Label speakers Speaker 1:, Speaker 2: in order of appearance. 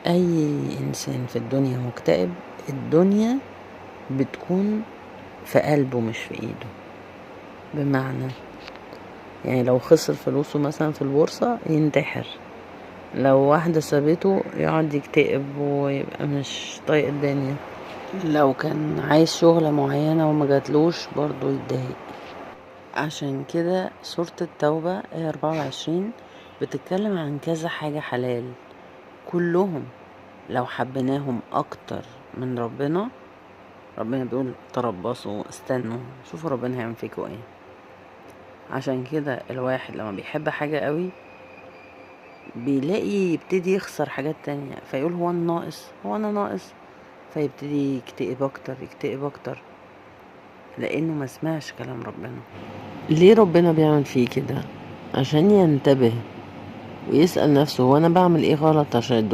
Speaker 1: اي انسان في الدنيا مكتئب، الدنيا بتكون في قلبه مش في ايده. بمعنى يعني لو خسر فلوسه مثلا في البورصة ينتحر، لو واحدة سابته يقعد يكتئب ويبقى مش طايق الدنيا، لو كان عايز شغلة معينة وما جاتلوش برضو يتضايق. عشان كده سورة التوبة آية 24 بتتكلم عن كذا حاجة حلال، كلهم لو حبيناهم اكتر من ربنا بيقول تربصوا استنوا شوفوا ربنا هيعمل فيكوا ايه. عشان كده الواحد لما بيحب حاجة قوي بيلاقي يبتدي يخسر حاجات تانية، فيقول هو انا ناقص، هو انا ناقص، فيبتدي يكتئب اكتر يكتئب اكتر، لانه ما سمعش كلام ربنا. ليه ربنا بيعمل فيه كده؟ عشان ينتبه ويسأل نفسه هو انا بعمل ايه غلط عشان الدنيا